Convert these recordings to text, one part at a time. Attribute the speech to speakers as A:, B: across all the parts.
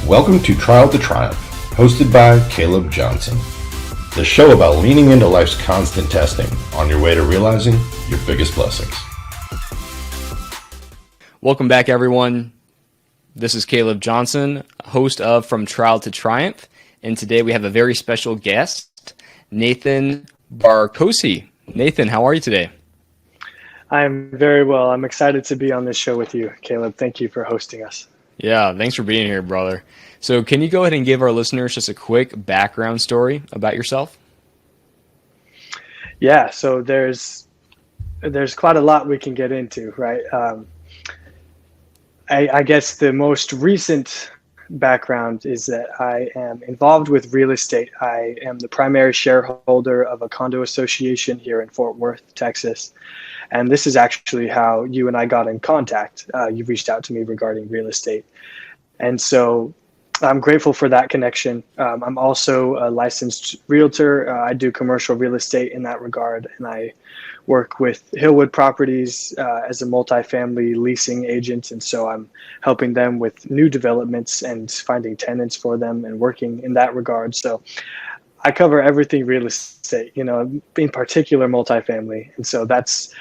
A: Welcome to Trial to Triumph, hosted by Caleb Johnson, the show about leaning into life's constant testing on your way to realizing your biggest blessings.
B: Welcome back, everyone. This is Caleb Johnson, host of From Trial to Triumph, and today we have a very special guest, Nathan Barkocy. Nathan, how are you today?
C: I'm very well. I'm excited to be on this show with you, Caleb. Thank you for hosting us.
B: Yeah, thanks for being here, brother. So can you go ahead and give our listeners just a quick background story about yourself?
C: Yeah, so there's quite a lot we can get into, right? I guess the most recent background is that I am involved with real estate. I am the primary shareholder of a condo association here in Fort Worth, Texas. And this is actually how you and I got in contact. You reached out to me regarding real estate. And so I'm grateful for that connection. I'm also a licensed realtor. I do commercial real estate in that regard. And I work with Hillwood Properties as a multifamily leasing agent. And so I'm helping them with new developments and finding tenants for them and working in that regard. So I cover everything real estate, in particular multifamily. And so that's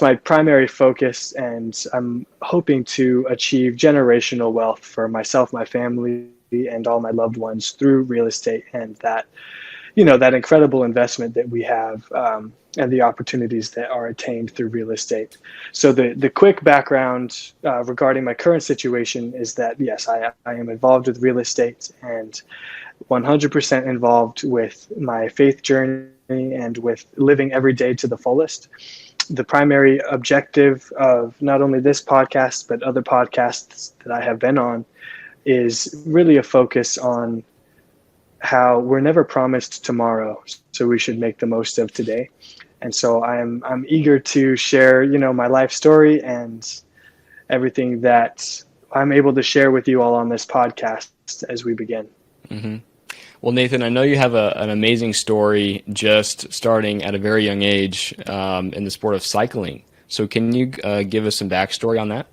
C: my primary focus. And I'm hoping to achieve generational wealth for myself, my family, and all my loved ones through real estate and that incredible investment that we have and the opportunities that are attained through real estate. So the quick background regarding my current situation is that, yes, I am involved with real estate and 100% involved with my faith journey and with living every day to the fullest. The primary objective of not only this podcast, but other podcasts that I have been on is really a focus on how we're never promised tomorrow, so we should make the most of today. And so I'm eager to share, my life story and everything that I'm able to share with you all on this podcast as we begin.
B: Mm-hmm. Well, Nathan, I know you have an amazing story just starting at a very young age in the sport of cycling. So can you give us some backstory on that?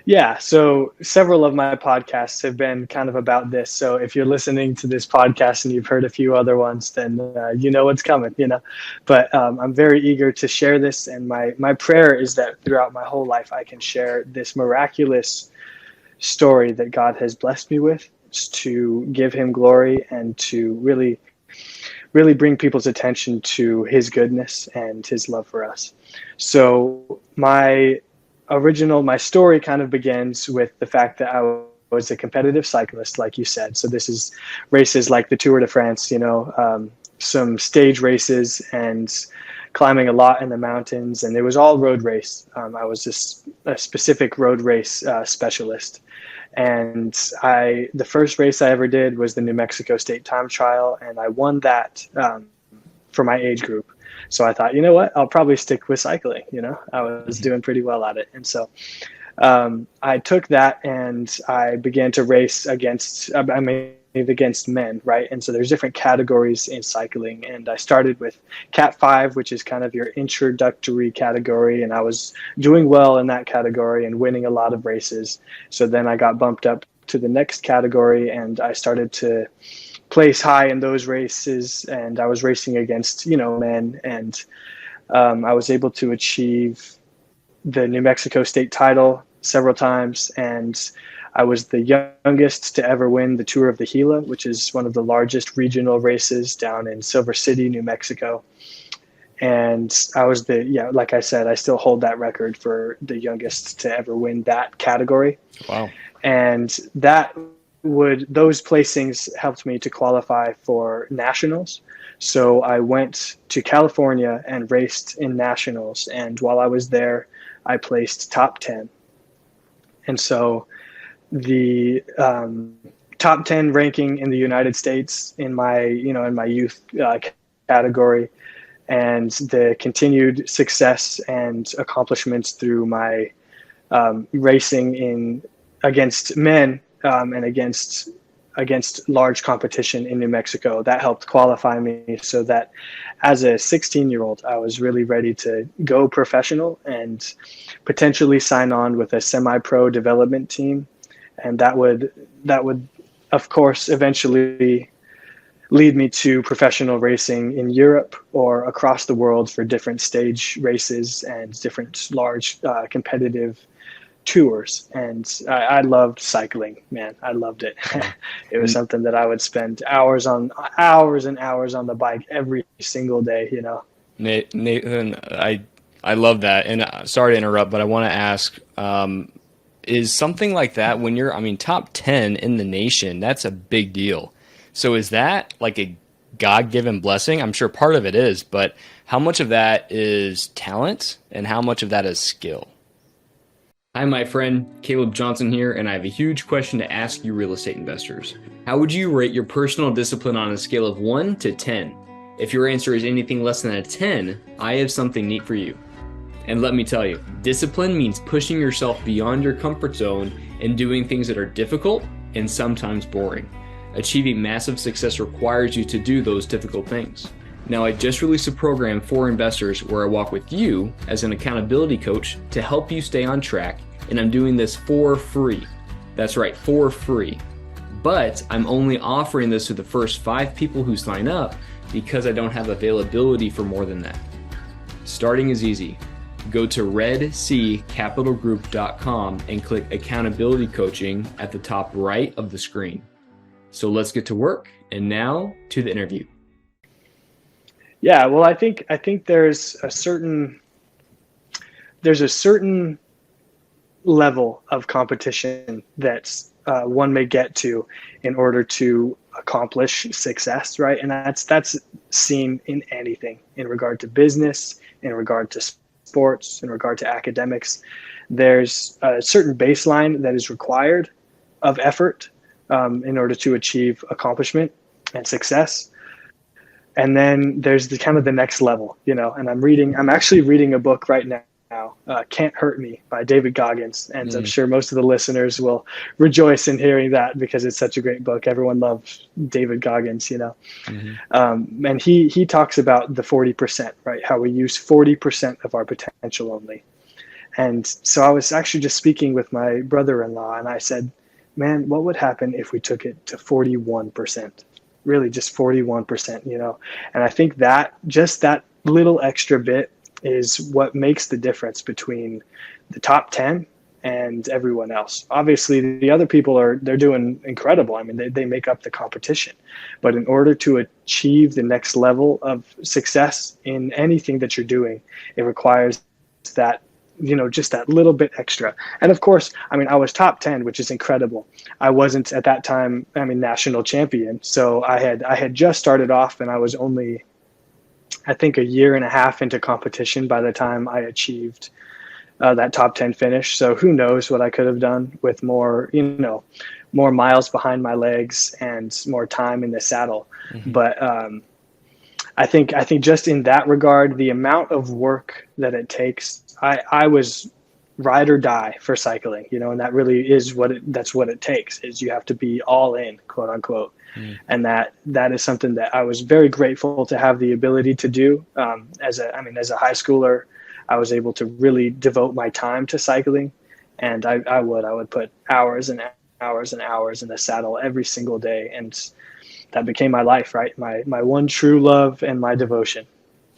C: Yeah, so several of my podcasts have been kind of about this. So if you're listening to this podcast and you've heard a few other ones, then you know what's coming, But I'm very eager to share this. And my prayer is that throughout my whole life, I can share this miraculous story that God has blessed me with to give him glory and to really, really bring people's attention to his goodness and his love for us. So my story kind of begins with the fact that I was a competitive cyclist, like you said. So this is races like the Tour de France, some stage races and climbing a lot in the mountains. And it was all road race. I was just a specific road race specialist. And the first race I ever did was the New Mexico State Time Trial. And I won that for my age group. So I thought, you know what, I'll probably stick with cycling. I was doing pretty well at it. And so I took that and I began to race against men, right? And so there's different categories in cycling. And I started with Cat 5, which is kind of your introductory category. And I was doing well in that category and winning a lot of races. So then I got bumped up to the next category and I started to place high in those races, and I was racing against men, and I was able to achieve the New Mexico State title several times, and I was the youngest to ever win the Tour of the Gila, which is one of the largest regional races down in Silver City, New Mexico. And I was like I said, I still hold that record for the youngest to ever win that category.
B: Wow.
C: And those placings helped me to qualify for nationals. So I went to California and raced in nationals. And while I was there, I placed top 10. And so the top 10 ranking in the United States in my youth category, and the continued success and accomplishments through my racing against men and against large competition in New Mexico. That helped qualify me so that as a 16-year-old, I was really ready to go professional and potentially sign on with a semi-pro development team and that would of course eventually lead me to professional racing in Europe or across the world for different stage races and different large competitive tours. And I loved cycling, man. I loved it. It was something that I would spend hours and hours on the bike every single day, you know.
B: Nathan, I love that. And sorry to interrupt, but I want to ask, is something like that when you're, I mean, top 10 in the nation, that's a big deal. So is that like a God-given blessing? I'm sure part of it is, but how much of that is talent and how much of that is skill? Hi, my friend. Caleb Johnson here, and I have a huge question to ask you real estate investors. How would you rate your personal discipline on a scale of 1 to 10? If your answer is anything less than a 10, I have something neat for you. And let me tell you, discipline means pushing yourself beyond your comfort zone and doing things that are difficult and sometimes boring. Achieving massive success requires you to do those difficult things. Now, I just released a program for investors where I walk with you as an accountability coach to help you stay on track, and I'm doing this for free. That's right, for free. But I'm only offering this to the first 5 people who sign up because I don't have availability for more than that. Starting is easy. Go to redccapitalgroup.com and click accountability coaching at the top right of the screen. So let's get to work. And now to the interview.
C: Yeah, well, I think there's a certain level of competition that one may get to in order to accomplish success, right? And that's seen in anything, in regard to business, in regard to sports, in regard to academics. There's a certain baseline that is required of effort in order to achieve accomplishment and success. And then there's the kind of the next level, you know, and I'm actually reading a book right now, Can't Hurt Me by David Goggins. And I'm sure most of the listeners will rejoice in hearing that because it's such a great book. Everyone loves David Goggins, you know. And he talks about the 40%, right? How we use 40% of our potential only. And so I was actually just speaking with my brother-in-law, and I said, man, what would happen if we took it to 41%? Really just 41%, you know? And I think that just that little extra bit is what makes the difference between the top 10 and everyone else. Obviously, the other people they're doing incredible. I mean, they make up the competition. But in order to achieve the next level of success in anything that you're doing, it requires that, you know, just that little bit extra. And of course, I mean, I was top 10, which is incredible. I wasn't at that time, I mean, national champion. So I had just started off, and I was only, I think, a year and a half into competition by the time I achieved that top 10 finish. So who knows what I could have done with more, you know, more miles behind my legs and more time in the saddle. But I think just in that regard, the amount of work that it takes, I was ride or die for cycling, you know, and that really is that's what it takes, is you have to be all in, quote unquote. And that is something that I was very grateful to have the ability to do. As a high schooler, I was able to really devote my time to cycling, and I would put hours and hours and hours in the saddle every single day. And that became my life, right? My one true love and my devotion.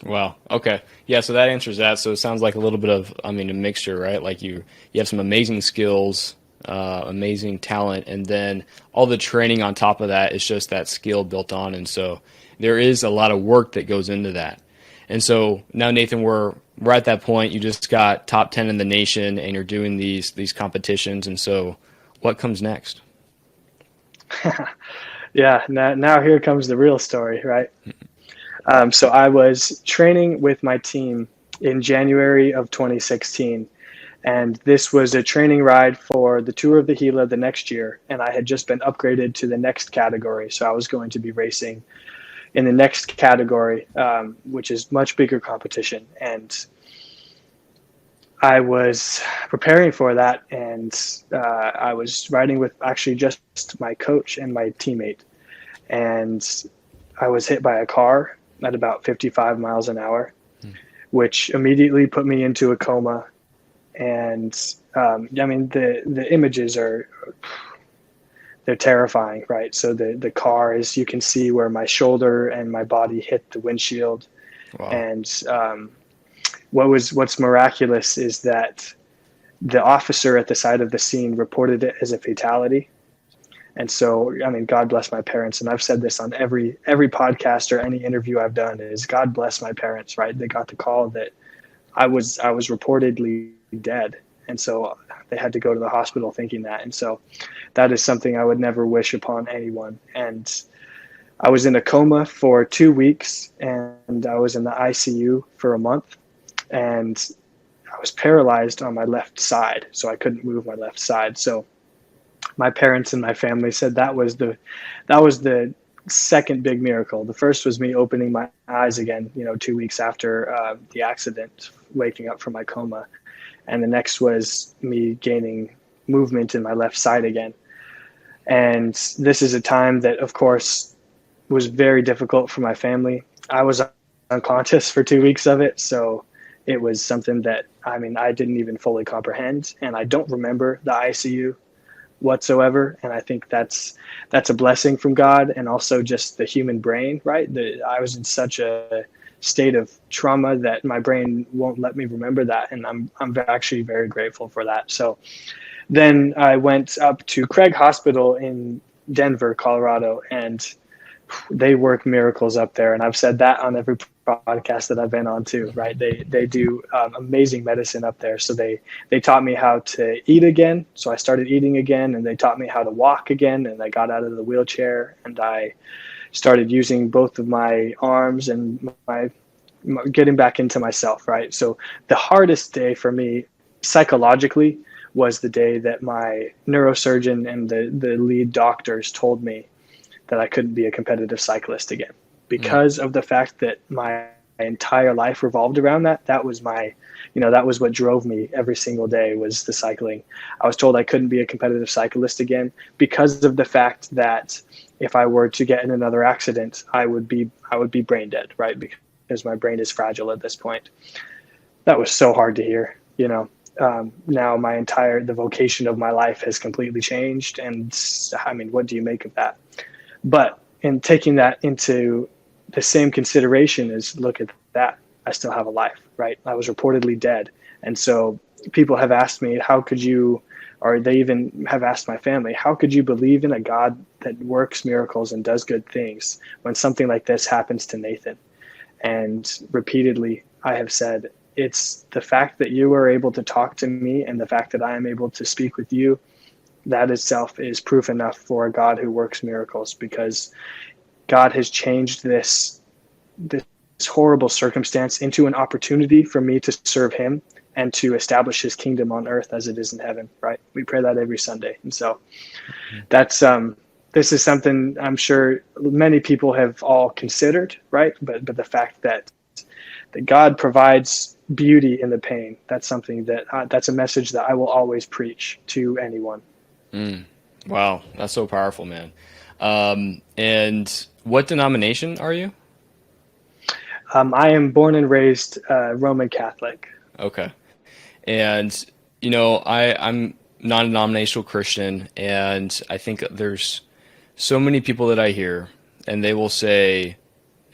B: Wow. Okay. Yeah. So that answers that. So it sounds like a little bit of, I mean, a mixture, right? Like you have some amazing skills, amazing talent, and then all the training on top of that is just that skill built on. And so there is a lot of work that goes into that. And so now, Nathan, we're at that point. You just got top 10 in the nation, and you're doing these competitions. And so what comes next?
C: Yeah. Now here comes the real story, right? So I was training with my team in January of 2016, and this was a training ride for the Tour of the Gila the next year, and I had just been upgraded to the next category, so I was going to be racing in the next category, which is much bigger competition, and I was preparing for that, and I was riding with actually just my coach and my teammate, and I was hit by a car at about 55 miles an hour, which immediately put me into a coma. And I mean, the images are they're terrifying, right? So the car is, you can see where my shoulder and my body hit the windshield.
B: Wow.
C: And what's miraculous is that the officer at the side of the scene reported it as a fatality. And so, I mean, God bless my parents. And I've said this on every podcast or any interview I've done, is God bless my parents, right? They got the call that I was reportedly dead. And so they had to go to the hospital thinking that. And so that is something I would never wish upon anyone. And I was in a coma for 2 weeks, and I was in the ICU for a month, and I was paralyzed on my left side. So I couldn't move my left side. So my parents and my family said that was the second big miracle. The first was me opening my eyes again, 2 weeks after the accident, waking up from my coma. And the next was me gaining movement in my left side again. And this is a time that, of course, was very difficult for my family. I was unconscious for 2 weeks of it. So it was something that, I mean, I didn't even fully comprehend. And I don't remember the ICU whatsoever. And I think that's a blessing from God, and also just the human brain, right? I was in such a state of trauma that my brain won't let me remember that. And I'm actually very grateful for that. So then I went up to Craig Hospital in Denver, Colorado, and they work miracles up there. And I've said that on every podcast that I've been on too, right? They do amazing medicine up there. So they taught me how to eat again. So I started eating again, and they taught me how to walk again. And I got out of the wheelchair, and I started using both of my arms and my getting back into myself, right? So the hardest day for me psychologically was the day that my neurosurgeon and the lead doctors told me that I couldn't be a competitive cyclist again, because of the fact that my entire life revolved around that. That was that was what drove me every single day, was the cycling. I was told I couldn't be a competitive cyclist again because of the fact that if I were to get in another accident, I would be brain dead, right? Because my brain is fragile at this point. That was so hard to hear, Now the vocation of my life has completely changed. And I mean, what do you make of that? But in taking that into the same consideration is, look at that, I still have a life, right? I was reportedly dead. And so people have asked me, how could you, or they even have asked my family, how could you believe in a God that works miracles and does good things when something like this happens to Nathan? And repeatedly, I have said, it's the fact that you are able to talk to me and the fact that I am able to speak with you. That itself is proof enough for a God who works miracles, because God has changed this horrible circumstance into an opportunity for me to serve him and to establish his kingdom on earth as it is in heaven, right? We pray that every Sunday. And so that's this is something I'm sure many people have all considered, right? But the fact that God provides beauty in the pain, that's something that's a message that I will always preach to anyone.
B: Wow, that's so powerful, man. And what denomination are you?
C: I am born and raised Roman Catholic.
B: Okay. And, I'm non-denominational Christian, and I think there's so many people that I hear, and they will say,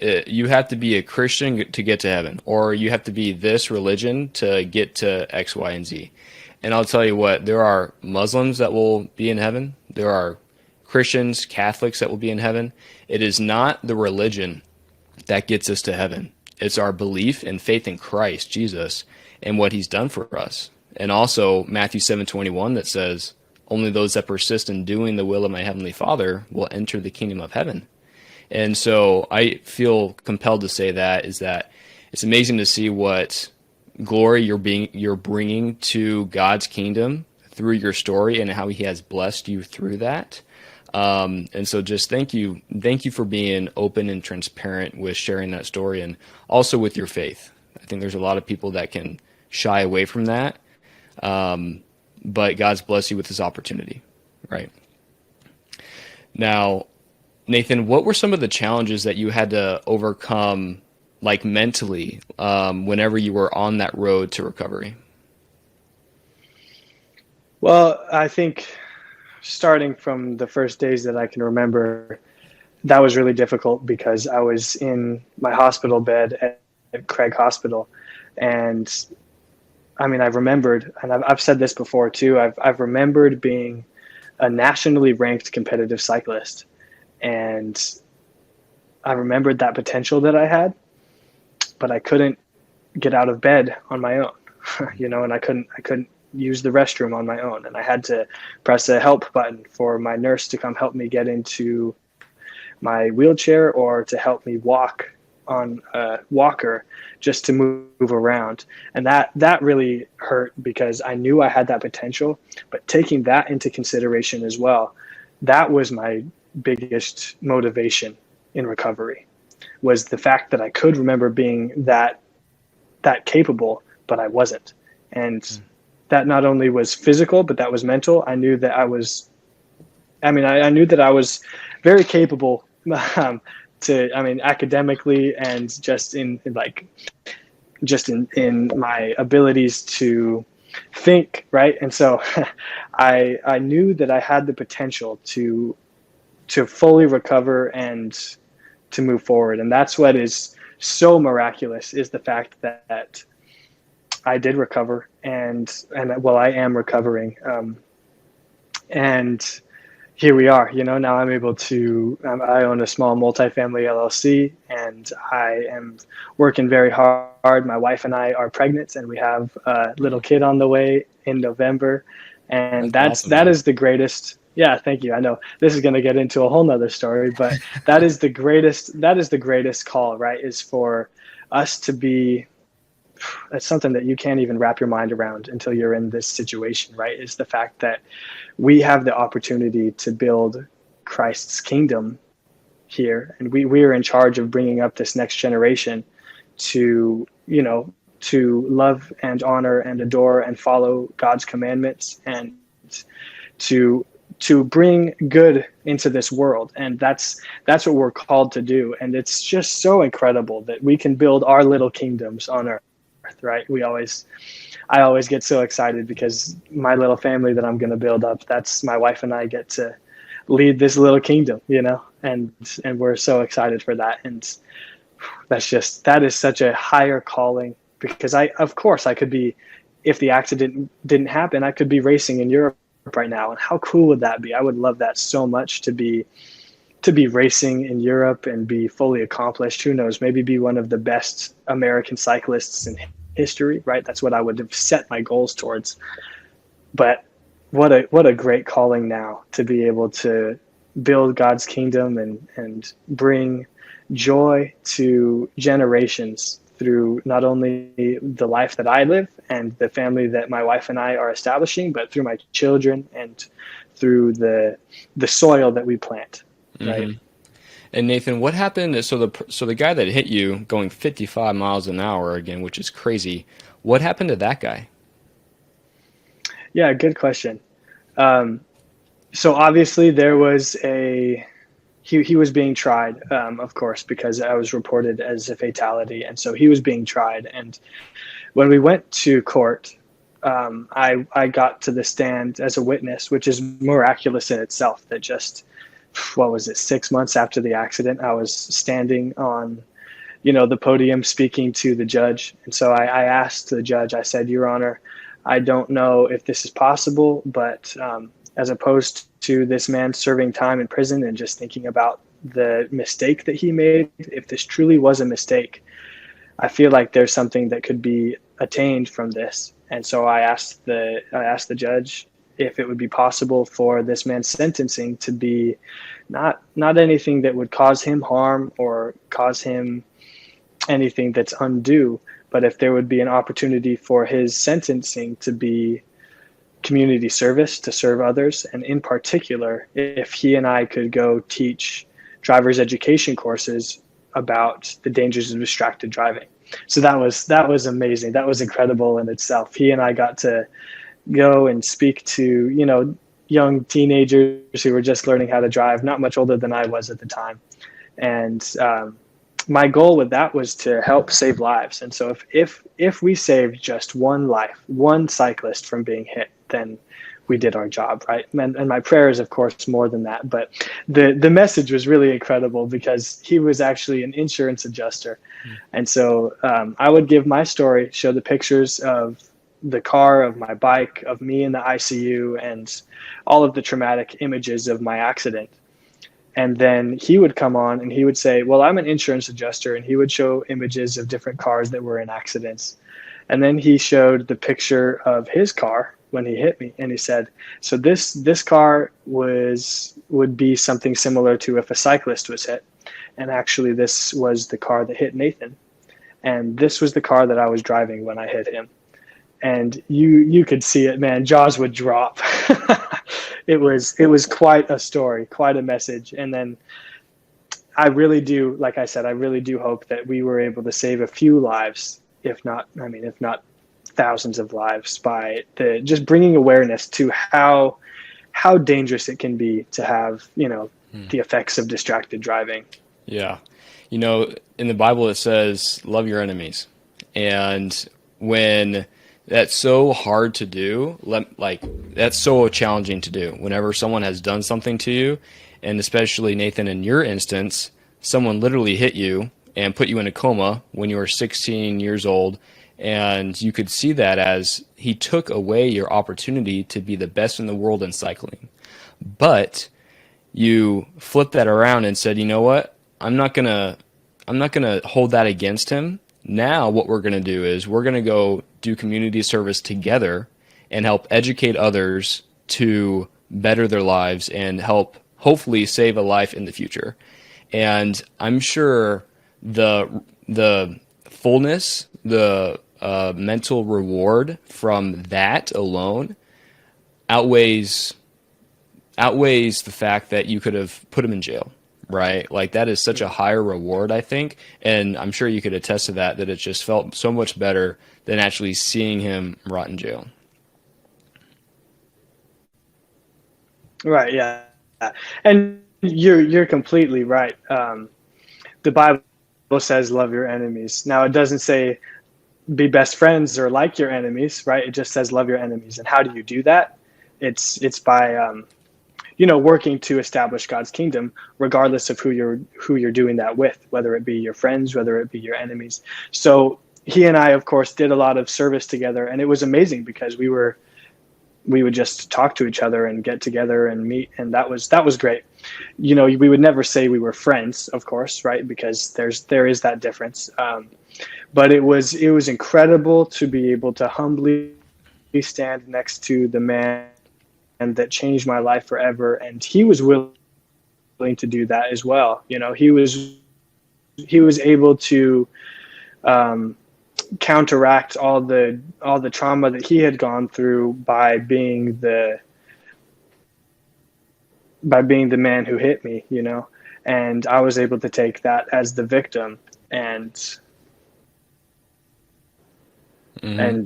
B: you have to be a Christian to get to heaven, or you have to be this religion to get to X, Y, and Z. And I'll tell you what, there are Muslims that will be in heaven. There are Christians, Catholics that will be in heaven. It is not the religion that gets us to heaven. It's our belief and faith in Christ Jesus and what he's done for us. And also Matthew 7:21 that says, only those that persist in doing the will of my heavenly Father will enter the kingdom of heaven. And so I feel compelled to say that it's amazing to see what glory you're bringing to God's kingdom through your story and how he has blessed you through that. And so just thank you for being open and transparent with sharing that story, and also with your faith. I think there's a lot of people that can shy away from that. But God's blessed you with this opportunity, right? Now, Nathan, what were some of the challenges that you had to overcome, like mentally, whenever you were on that road to recovery?
C: Well, I think starting from the first days that I can remember, that was really difficult because I was in my hospital bed at Craig Hospital. And I mean, I remembered, and I've said this before too, I've remembered being a nationally ranked competitive cyclist. And I remembered that potential that I had, but I couldn't get out of bed on my own, and I couldn't use the restroom on my own. And I had to press a help button for my nurse to come help me get into my wheelchair or to help me walk on a walker just to move around. And that really hurt because I knew I had that potential, but taking that into consideration as well, that was my biggest motivation in recovery, was the fact that I could remember being that capable, but I wasn't. And that not only was physical, but that was mental. I knew that I knew that I was very capable academically and just in my abilities to think, right? And so I knew that I had the potential to fully recover and to move forward. And that's what is so miraculous, is the fact that I did recover and I am recovering. And here we are, now I'm able to, I own a small multifamily LLC, and I am working very hard. My wife and I are pregnant, and we have a little kid on the way in November. And
B: That's awesome,
C: that is the greatest. Yeah, thank you. I know this is going to get into a whole nother story, but that is the greatest call, right? Is for us to be, it's something that you can't even wrap your mind around until you're in this situation, right? Is the fact that we have the opportunity to build Christ's kingdom here. And we are in charge of bringing up this next generation to love and honor and adore and follow God's commandments, and to bring good into this world. And that's what we're called to do. And it's just so incredible that we can build our little kingdoms on earth, right? I always get so excited because my little family that I'm going to build up, that's my wife and I get to lead this little kingdom, and we're so excited for that. And that is such a higher calling, because of course I could be, if the accident didn't happen, I could be racing in Europe right now. And how cool would that be? I would love that so much, to be racing in Europe and be fully accomplished. Who knows, maybe be one of the best American cyclists in history, right? That's what I would have set my goals towards. But what a great calling now, to be able to build God's kingdom and bring joy to generations through not only the life that I live and the family that my wife and I are establishing, but through my children and through the soil that we plant, right?
B: Mm-hmm. And Nathan, what happened? So the guy that hit you going 55 miles an hour again, which is crazy. What happened to that guy?
C: Yeah, good question. So obviously there was he was being tried, of course, because I was reported as a fatality. And so he was being tried. And when we went to court, I got to the stand as a witness, which is miraculous in itself, that just, 6 months after the accident, I was standing on, the podium speaking to the judge. And so I asked the judge, I said, "Your Honor, I don't know if this is possible, but as opposed to this man serving time in prison and just thinking about the mistake that he made, if this truly was a mistake, I feel like there's something that could be attained from this." And so I asked the judge if it would be possible for this man's sentencing to be not anything that would cause him harm or cause him anything that's undue, but if there would be an opportunity for his sentencing to be community service, to serve others. And in particular, if he and I could go teach driver's education courses about the dangers of distracted driving. So that was amazing. That was incredible in itself. He and I got to go and speak to, young teenagers who were just learning how to drive, not much older than I was at the time. And my goal with that was to help save lives. And so if we saved just one life, one cyclist from being hit, then we did our job, right? And my prayer is, of course, more than that. But the message was really incredible because he was actually an insurance adjuster. And so I would give my story, show the pictures of the car, of my bike, of me in the ICU, and all of the traumatic images of my accident. And then he would come on and he would say, well, I'm an insurance adjuster. And he would show images of different cars that were in accidents. And then he showed the picture of his car when he hit me. And he said, so this car would be something similar to if a cyclist was hit. And actually, this was the car that hit Nathan. And this was the car that I was driving when I hit him. And you could see it, man. Jaws would drop. It was quite a story, quite a message. And then I really do, like I said, I really do hope that we were able to save a few lives, if not thousands of lives, by just bringing awareness to how dangerous it can be to have, the effects of distracted driving.
B: Yeah. In the Bible, it says, love your enemies. And when that's so hard to do, that's so challenging to do whenever someone has done something to you. And especially, Nathan, in your instance, someone literally hit you and put you in a coma when you were 16 years old. And you could see that as he took away your opportunity to be the best in the world in cycling. But you flipped that around and said, you know what? I'm not gonna hold that against him. Now what we're gonna do is we're gonna go do community service together and help educate others to better their lives and help hopefully save a life in the future. And I'm sure the fullness, the mental reward from that alone outweighs the fact that you could have put him in jail, right? Like, that is such a higher reward, I think. And I'm sure you could attest to that it just felt so much better than actually seeing him rot in jail.
C: Right. Yeah. And you're completely right. The Bible says, love your enemies. Now, it doesn't say be best friends or like your enemies, right? It just says love your enemies. And how do you do that? It's by working to establish God's kingdom, regardless of who you're doing that with, whether it be your friends, whether it be your enemies. So he and I, of course, did a lot of service together, and it was amazing because we would just talk to each other and get together and meet, and that was great. We would never say we were friends, of course, right? Because there is that difference. But it was incredible to be able to humbly stand next to the man that changed my life forever, and he was willing to do that as well. He was able to counteract all the trauma that he had gone through by being the man who hit me, and I was able to take that as the victim, and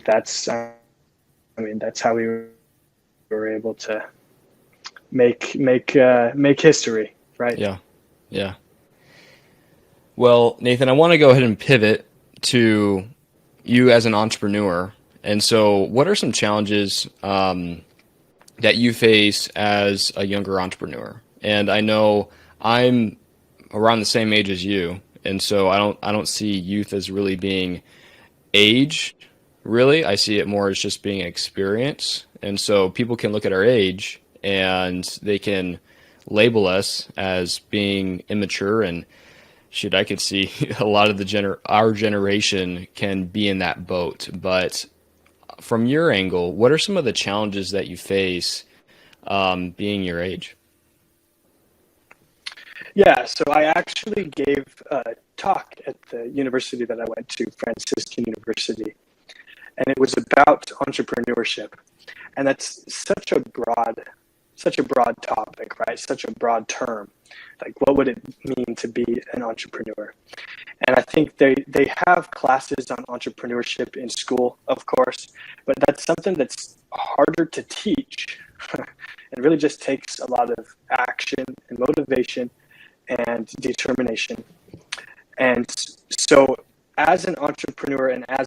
C: that's how we were able to make history, right?
B: Yeah. Well, Nathan, I want to go ahead and pivot to you as an entrepreneur. And so what are some challenges that you face as a younger entrepreneur? And I know I'm around the same age as you, and so I don't see youth as really being age, really. I see it more as just being an experience. And so people can look at our age and they can label us as being immature, and I could see a lot of our generation can be in that boat. But from your angle, what are some of the challenges that you face being your age?
C: Yeah, so I actually gave a talk at the university that I went to, Franciscan University, and it was about entrepreneurship. And that's such a broad topic, right? Such a broad term. Like, what would it mean to be an entrepreneur? And I think they have classes on entrepreneurship in school, of course, but that's something that's harder to teach. It really just takes a lot of action and motivation and determination. And so as an entrepreneur and as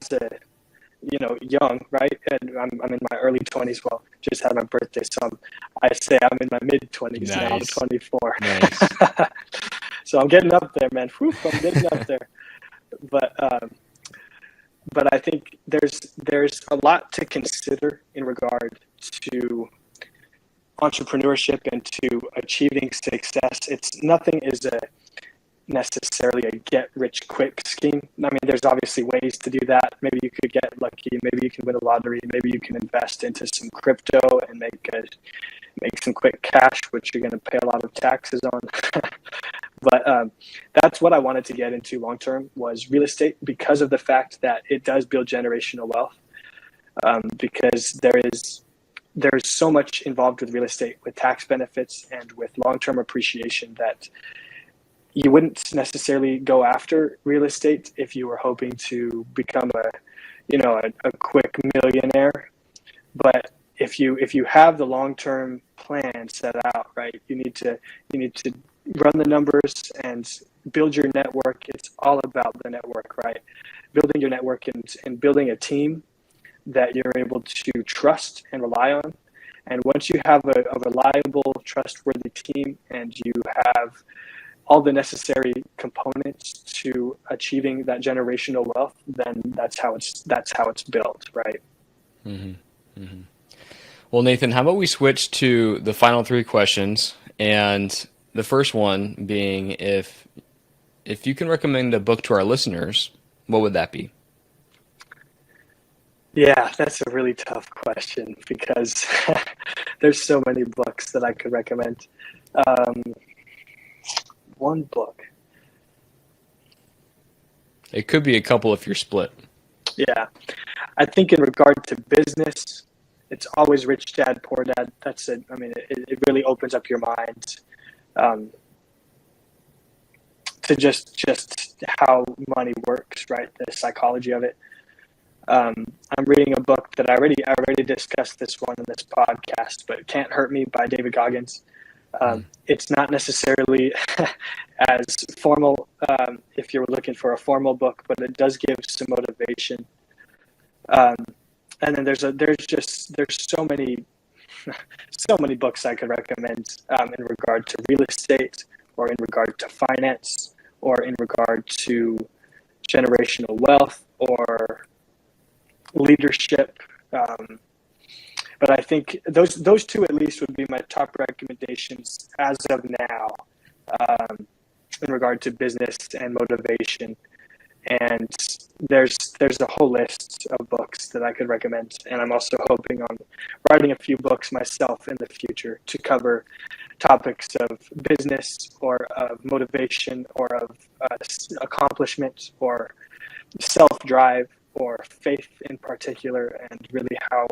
C: young, right? And I'm in my early 20s. Well, just had my birthday, so I say I'm in my mid 20s now. I'm
B: Nice.
C: 24.
B: Nice.
C: So I'm getting up there, man. Whew, I'm getting up there. But I think there's a lot to consider in regard to entrepreneurship and to achieving success. It's nothing is necessarily a get rich quick scheme. I mean, there's obviously ways to do that. Maybe you could get lucky. Maybe you can win a lottery. Maybe you can invest into some crypto and make some quick cash, which you're going to pay a lot of taxes on. But that's what I wanted to get into long term was real estate, because of the fact that it does build generational wealth. Because there's so much involved with real estate, with tax benefits and with long term appreciation, that you wouldn't necessarily go after real estate if you were hoping to become a quick millionaire. But if you have the long term plan set out, right, you need to run the numbers and build your network. It's all about the network, right? Building your network and building a team that you're able to trust and rely on. And once you have a reliable, trustworthy team, and you have all the necessary components to achieving that generational wealth, then that's how it's built, right?
B: Mm-hmm. Mm-hmm. Well, Nathan, how about we switch to the final three questions, and the first one being, if you can recommend a book to our listeners, what would that be?
C: Yeah, that's a really tough question, because there's so many books that I could recommend. One book.
B: It could be a couple if you're split.
C: Yeah. I think in regard to business, it's always Rich Dad, Poor Dad. That's it. I mean, it really opens up your mind to just how money works, right? The psychology of it. I'm reading a book that I already discussed this one in this podcast, but Can't Hurt Me by David Goggins. It's not necessarily as formal if you're looking for a formal book, but it does give some motivation. And then there's so many books I could recommend in regard to real estate, or in regard to finance, or in regard to generational wealth, or leadership. But I think those two at least would be my top recommendations as of now, in regard to business and motivation. And there's a whole list of books that I could recommend, and I'm also hoping on writing a few books myself in the future to cover topics of business, or of motivation, or of accomplishment, or self-drive, or faith in particular, and really how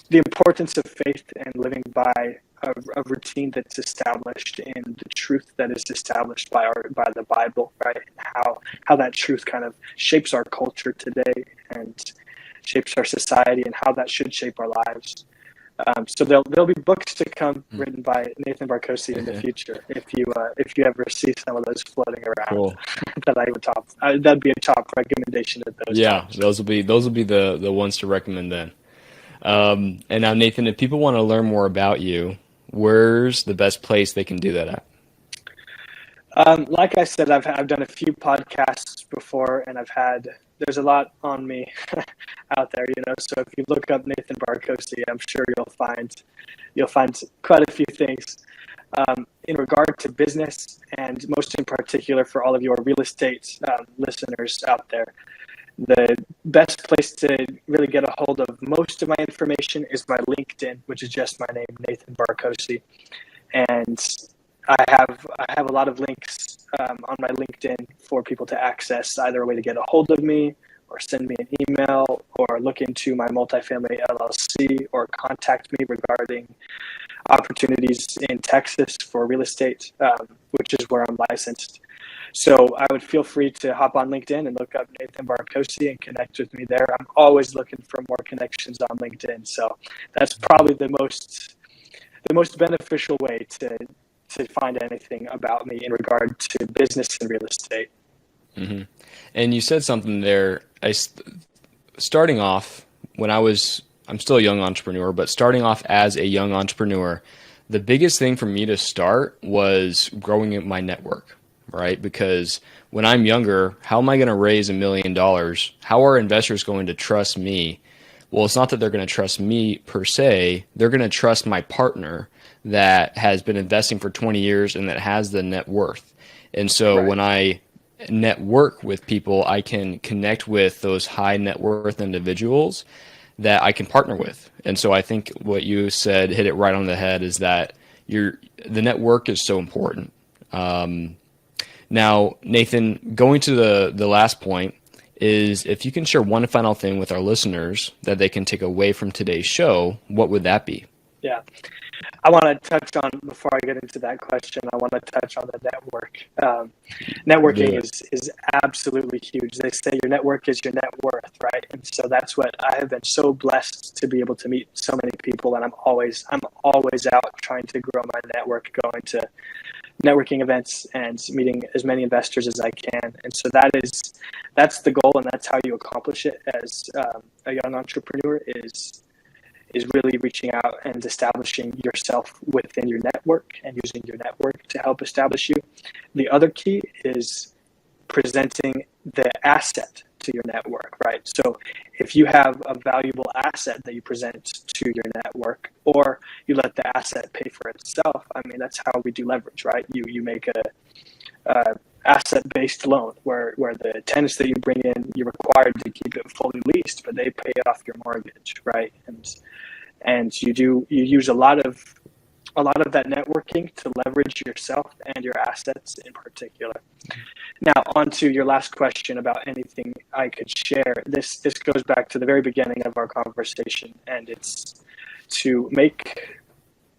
C: the importance of faith and living by a routine that's established in the truth that is established by the Bible, right? How that truth kind of shapes our culture today and shapes our society, and how that should shape our lives. So there'll be books to come written by Nathan Barkocy in the future. If you ever see some of those floating around,
B: Cool.
C: that I would that'd be a top recommendation of those.
B: Yeah,
C: times.
B: those will be the ones to recommend then. And now, Nathan, if people want to learn more about you, where's the best place they can do that at?
C: Like I said, I've done a few podcasts before, and there's a lot on me out there, So if you look up Nathan Barkocy, I'm sure you'll find quite a few things. In regard to business, and most in particular for all of your real estate listeners out there, the best place to really get a hold of most of my information is my LinkedIn, which is just my name, Nathan Barkocy. And I have a lot of links on my LinkedIn for people to access, either a way to get a hold of me, or send me an email, or look into my multifamily LLC, or contact me regarding opportunities in Texas for real estate, which is where I'm licensed. So I would feel free to hop on LinkedIn and look up Nathan Barkocy and connect with me there. I'm always looking for more connections on LinkedIn. So that's probably the most beneficial way to find anything about me in regard to business and real estate.
B: Mm-hmm. And you said something there. starting off I'm still a young entrepreneur, but starting off as a young entrepreneur, the biggest thing for me to start was growing my network, right? Because when I'm younger, how am I going to raise $1 million? How are investors going to trust me? Well, it's not that they're going to trust me per se. They're going to trust my partner that has been investing for 20 years and that has the net worth. And so when I network with people, I can connect with those high net worth individuals that I can partner with. And so I think what you said hit it right on the head, is that the network is so important. Now, Nathan, going to the last point, is if you can share one final thing with our listeners that they can take away from today's show, what would that be?
C: Yeah. I want to touch on, before I get into that question, I want to touch on the network. Networking is absolutely huge. They say your network is your net worth, right? And so that's what I have been so blessed to be able to meet so many people. And I'm always out trying to grow my network, going to networking events and meeting as many investors as I can. And so that's the goal, and that's how you accomplish it as a young entrepreneur, is really reaching out and establishing yourself within your network and using your network to help establish you. The other key is presenting the asset to your network, right? So if you have a valuable asset that you present to your network, or you let the asset pay for itself, I mean, that's how we do leverage, right? You make a asset-based loan where the tenants that you bring in, you're required to keep it fully leased, but they pay off your mortgage, right? And you use a lot of that networking to leverage yourself and your assets in particular. Now, on to your last question about anything I could share. This goes back to the very beginning of our conversation, and it's to make.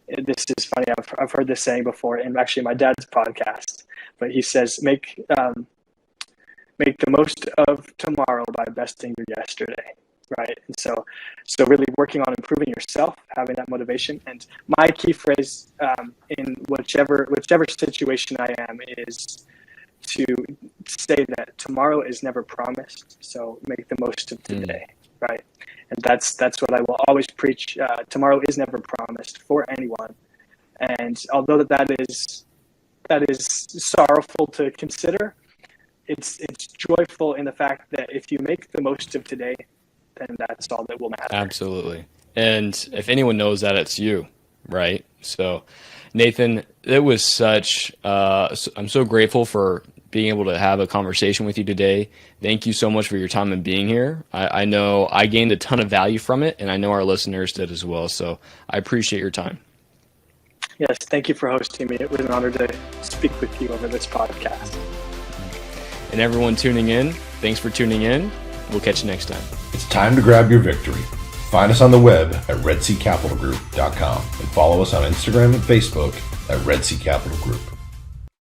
C: This is funny. I've heard this saying before, in actually my dad's podcast. But he says, make the most of tomorrow by besting your yesterday, right? And so really working on improving yourself, having that motivation. And my key phrase in whichever situation I am is to say that tomorrow is never promised. So make the most of today, right? And that's what I will always preach. Tomorrow is never promised for anyone. And although that is sorrowful to consider, it's joyful in the fact that if you make the most of today, then that's all that will matter.
B: Absolutely. And if anyone knows that, it's you, right? So, Nathan, it was I'm so grateful for being able to have a conversation with you today. Thank you so much for your time and being here. I know I gained a ton of value from it, and I know our listeners did as well. So I appreciate your time.
C: Yes, thank you for hosting me. It was an honor to speak with you over this podcast.
B: And everyone tuning in, thanks for tuning in. We'll catch you next time.
A: It's time to grab your victory. Find us on the web at redseacapitalgroup.com and follow us on Instagram and Facebook at Red Sea Capital Group.